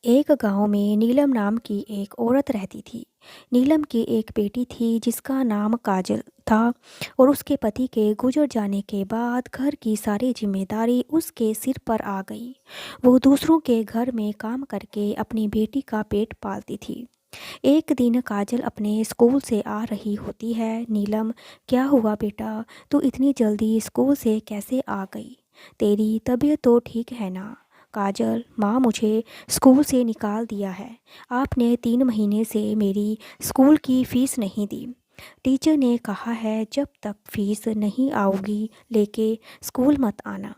एक गांव में नीलम नाम की एक औरत रहती थी। नीलम की एक बेटी थी जिसका नाम काजल था और उसके पति के गुजर जाने के बाद घर की सारी जिम्मेदारी उसके सिर पर आ गई। वो दूसरों के घर में काम करके अपनी बेटी का पेट पालती थी। एक दिन काजल अपने स्कूल से आ रही होती है। नीलम, क्या हुआ बेटा, तू इतनी जल्दी स्कूल से कैसे आ गई? तेरी तबीयत तो ठीक है ना? काजल, माँ, मुझे स्कूल से निकाल दिया है। आपने 3 महीने से मेरी स्कूल की फ़ीस नहीं दी। टीचर ने कहा है जब तक फीस नहीं आओगी लेके स्कूल मत आना।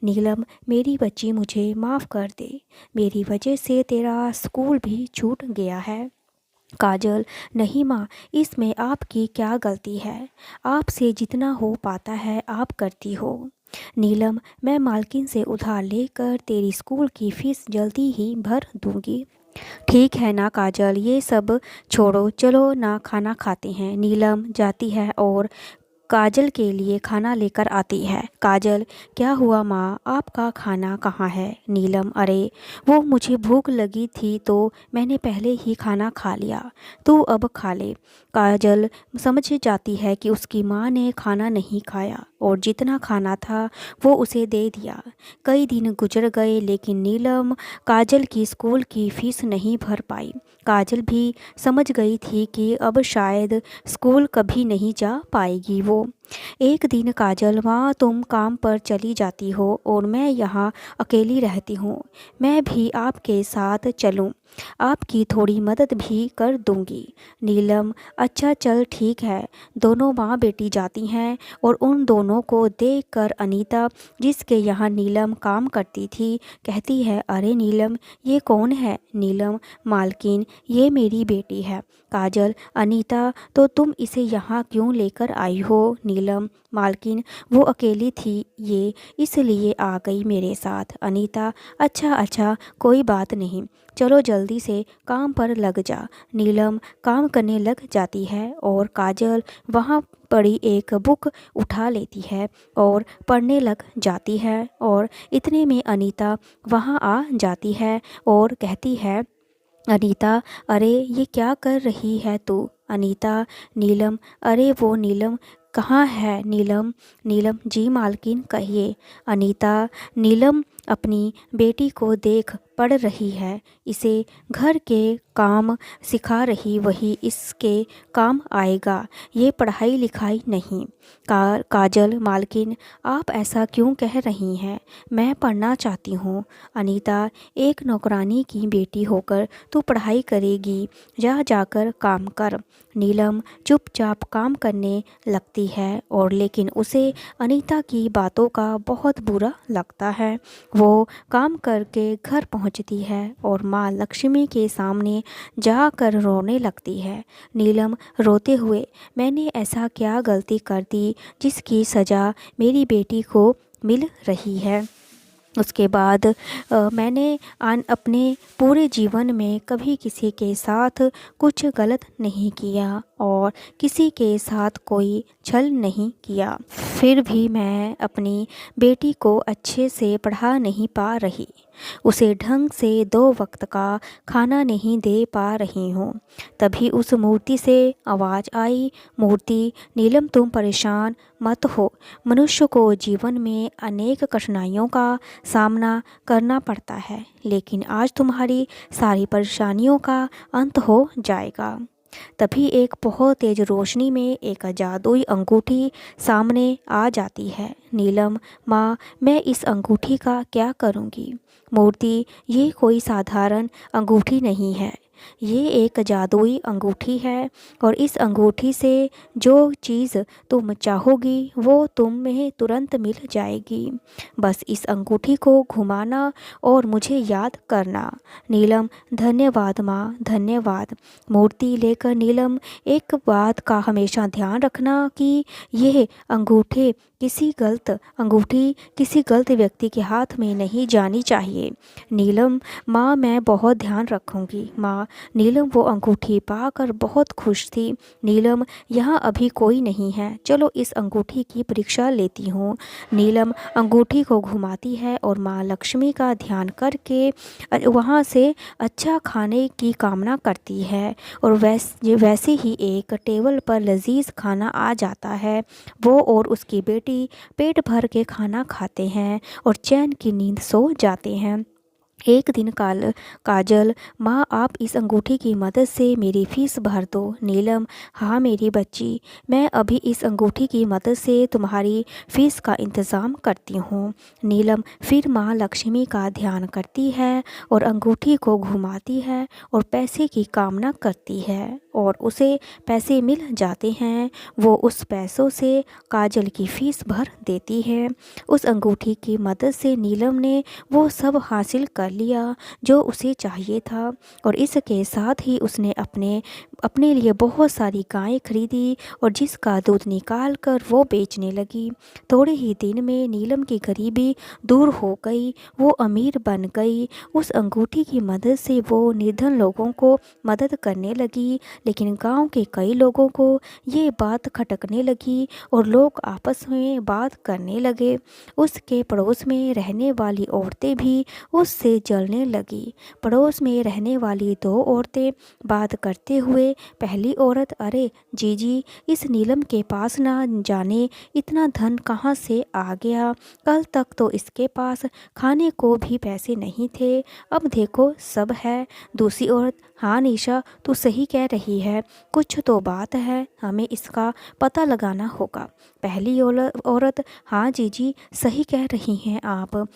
नीलम, मेरी बच्ची, मुझे माफ़ कर दे। मेरी वजह से तेरा स्कूल भी छूट गया है। काजल, नहीं माँ, इसमें आपकी क्या गलती है? आपसे जितना हो पाता है आप करती हो। नीलम, मैं मालकिन से उधार लेकर तेरी स्कूल की फ़ीस जल्दी ही भर दूंगी। ठीक है ना काजल, ये सब छोड़ो, चलो ना खाना खाते हैं। नीलम जाती है और काजल के लिए खाना लेकर आती है। काजल, क्या हुआ माँ, आपका खाना कहाँ है? नीलम, अरे वो मुझे भूख लगी थी तो मैंने पहले ही खाना खा लिया, तू अब खा ले। काजल समझ जाती है कि उसकी माँ ने खाना नहीं खाया और जितना खाना था वो उसे दे दिया। कई दिन गुजर गए लेकिन नीलम काजल की स्कूल की फ़ीस नहीं भर पाई। काजल भी समझ गई थी कि अब शायद स्कूल कभी नहीं जा पाएगी वो। एक दिन काजल, माँ, तुम काम पर चली जाती हो और मैं यहाँ अकेली रहती हूँ। मैं भी आपके साथ चलूँ, आपकी थोड़ी मदद भी कर दूँगी। नीलम, अच्छा चल ठीक है। दोनों माँ बेटी जाती हैं और उन दोनों को देखकर अनीता, जिसके यहाँ नीलम काम करती थी, कहती है, अरे नीलम, ये कौन है? नीलम, मालकिन, ये मेरी बेटी है। काजल, अनीता, तो तुम इसे यहाँ क्यों लेकर आई हो? नीलम, मालकिन, वो अकेली थी, ये इसलिए आ गई मेरे साथ। अनीता, अच्छा अच्छा, कोई बात नहीं, चलो जल्दी से काम पर लग जा। नीलम काम करने लग जाती है और काजल वहाँ पड़ी एक बुक उठा लेती है और पढ़ने लग जाती है। और इतने में अनीता वहाँ आ जाती है और कहती है, अनीता, अरे ये क्या कर रही है तू? अनीता, नीलम, अरे वो नीलम कहाँ है? नीलम, नीलम, जी मालकिन, कहिए। अनीता, नीलम अपनी बेटी को देख पढ़ रही है, इसे घर के काम सिखा रही, वही इसके काम आएगा, ये पढ़ाई लिखाई नहीं। काजल, मालकिन, आप ऐसा क्यों कह रही हैं? मैं पढ़ना चाहती हूँ। अनीता, एक नौकरानी की बेटी होकर तू पढ़ाई करेगी, जा जाकर काम कर। नीलम चुपचाप काम करने लगती है और लेकिन उसे अनीता की बातों का बहुत बुरा लगता है। वो काम करके घर पहुंचती है और माँ लक्ष्मी के सामने जाकर रोने लगती है। नीलम रोते हुए, मैंने ऐसा क्या गलती कर दी जिसकी सज़ा मेरी बेटी को मिल रही है? उसके बाद मैंने अपने पूरे जीवन में कभी किसी के साथ कुछ गलत नहीं किया और किसी के साथ कोई छल नहीं किया। फिर भी मैं अपनी बेटी को अच्छे से पढ़ा नहीं पा रही, उसे ढंग से 2 वक्त का खाना नहीं दे पा रही हूँ। तभी उस मूर्ति से आवाज़ आई, मूर्ति, नीलम तुम परेशान मत हो। मनुष्य को जीवन में अनेक कठिनाइयों का सामना करना पड़ता है, लेकिन आज तुम्हारी सारी परेशानियों का अंत हो जाएगा। तभी एक बहुत तेज रोशनी में एक जादुई अंगूठी सामने आ जाती है। नीलम, माँ, मैं इस अंगूठी का क्या करूँगी? मूर्ति, ये कोई साधारण अंगूठी नहीं है, ये एक जादुई अंगूठी है और इस अंगूठी से जो चीज़ तुम चाहोगी वो तुम्हें तुरंत मिल जाएगी। बस इस अंगूठी को घुमाना और मुझे याद करना। नीलम, धन्यवाद माँ, धन्यवाद। मूर्ति लेकर नीलम, एक बात का हमेशा ध्यान रखना कि यह अंगूठी किसी गलत व्यक्ति के हाथ में नहीं जानी चाहिए। नीलम, माँ, मैं बहुत ध्यान रखूँगी। माँ, नीलम वो अंगूठी पाकर बहुत खुश थी। नीलम, यहाँ अभी कोई नहीं है, चलो इस अंगूठी की परीक्षा लेती हूँ। नीलम अंगूठी को घुमाती है और माँ लक्ष्मी का ध्यान करके वहाँ से अच्छा खाने की कामना करती है। और वैसे ही एक टेबल पर लजीज खाना आ जाता है। वो और उसकी बेटी पेट भर के खाना खाते हैं और चैन की नींद सो जाते हैं। एक दिन काजल, माँ आप इस अंगूठी की मदद से मेरी फीस भर दो। नीलम, हाँ मेरी बच्ची, मैं अभी इस अंगूठी की मदद से तुम्हारी फीस का इंतज़ाम करती हूँ। नीलम फिर माँ लक्ष्मी का ध्यान करती है और अंगूठी को घुमाती है और पैसे की कामना करती है और उसे पैसे मिल जाते हैं। वो उस पैसों से काजल की फीस भर देती है। उस अंगूठी की मदद से नीलम ने वो सब हासिल कर लिया जो उसे चाहिए था और इसके साथ ही उसने अपने लिए बहुत सारी गायें खरीदी और जिसका दूध निकाल कर वो बेचने लगी। थोड़े ही दिन में नीलम की गरीबी दूर हो गई, वो अमीर बन गई। उस अंगूठी की मदद से वो निर्धन लोगों को मदद करने लगी। लेकिन गांव के कई लोगों को ये बात खटकने लगी और लोग आपस में बात करने लगे। उसके पड़ोस में रहने वाली औरतें भी उससे जलने लगी। पड़ोस में रहने वाली दो औरतें बात करते हुए, पहली औरत, अरे जीजी, इस नीलम के पास ना जाने इतना धन कहाँ से आ गया, कल तक तो इसके पास खाने को भी पैसे नहीं थे, अब देखो सब है। दूसरी औरत, हाँ निशा, तू सही कह रही है, कुछ तो बात है, हमें इसका पता लगाना होगा। पहली औरत, हाँ जीजी, सही कह रही हैं आप।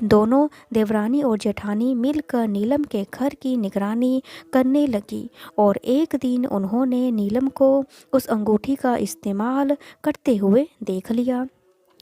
दोनों देवरानी और जेठानी मिलकर नीलम के घर की निगरानी करने लगी और एक दिन उन्होंने नीलम को उस अंगूठी का इस्तेमाल करते हुए देख लिया।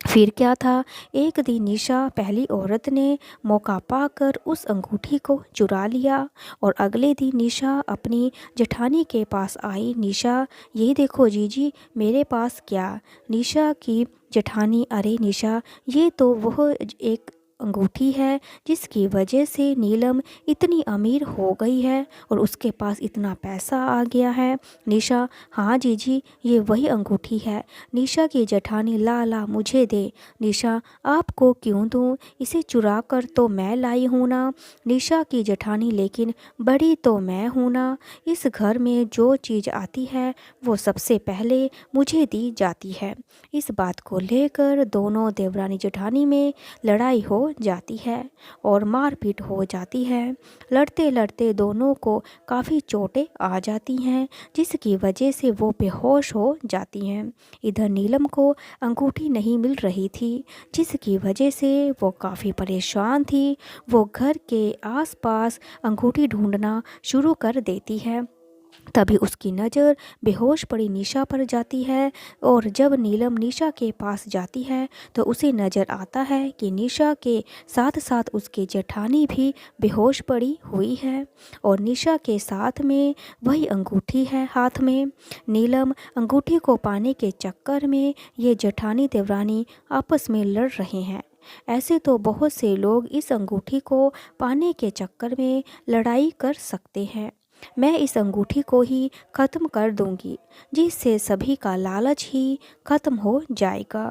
फिर क्या था, एक दिन निशा, पहली औरत ने मौका पाकर उस अंगूठी को चुरा लिया और अगले दिन निशा अपनी जेठानी के पास आई। निशा, ये देखो जीजी, मेरे पास क्या। निशा की जेठानी, अरे निशा, ये तो वह एक अंगूठी है जिसकी वजह से नीलम इतनी अमीर हो गई है और उसके पास इतना पैसा आ गया है। निशा, हाँ जीजी, ये वही अंगूठी है। निशा की जेठानी, ला ला मुझे दे। निशा, आपको क्यों दूँ, इसे चुरा कर तो मैं लाई हूँ ना। निशा की जेठानी, लेकिन बड़ी तो मैं हूँ ना, इस घर में जो चीज़ आती है वो सबसे पहले मुझे दी जाती है। इस बात को लेकर दोनों देवरानी जेठानी में लड़ाई हो जाती है और मारपीट हो जाती है। लड़ते लड़ते दोनों को काफ़ी चोटें आ जाती हैं जिसकी वजह से वो बेहोश हो जाती हैं। इधर नीलम को अंगूठी नहीं मिल रही थी जिसकी वजह से वो काफ़ी परेशान थी। वो घर के आसपास अंगूठी ढूंढना शुरू कर देती है। तभी उसकी नज़र बेहोश पड़ी निशा पर जाती है और जब नीलम निशा के पास जाती है तो उसे नज़र आता है कि निशा के साथ साथ उसकी जेठानी भी बेहोश पड़ी हुई है और निशा के साथ में वही अंगूठी है हाथ में। नीलम अंगूठी को पाने के चक्कर में ये जेठानी देवरानी आपस में लड़ रहे हैं। ऐसे तो बहुत से लोग इस अंगूठी को पाने के चक्कर में लड़ाई कर सकते हैं। मैं इस अंगूठी को ही ख़त्म कर दूंगी जिससे सभी का लालच ही ख़त्म हो जाएगा।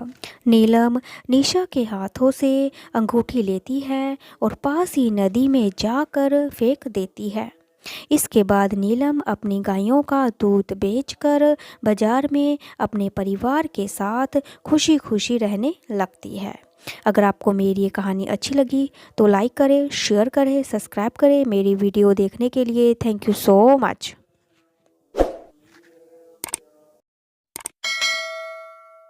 नीलम निशा के हाथों से अंगूठी लेती है और पास ही नदी में जाकर फेंक देती है। इसके बाद नीलम अपनी गायों का दूध बेचकर बाजार में अपने परिवार के साथ खुशी खुशी रहने लगती है। अगर आपको मेरी ये कहानी अच्छी लगी तो लाइक करें, शेयर करें, सब्सक्राइब करें। मेरी वीडियो देखने के लिए थैंक यू सो मच।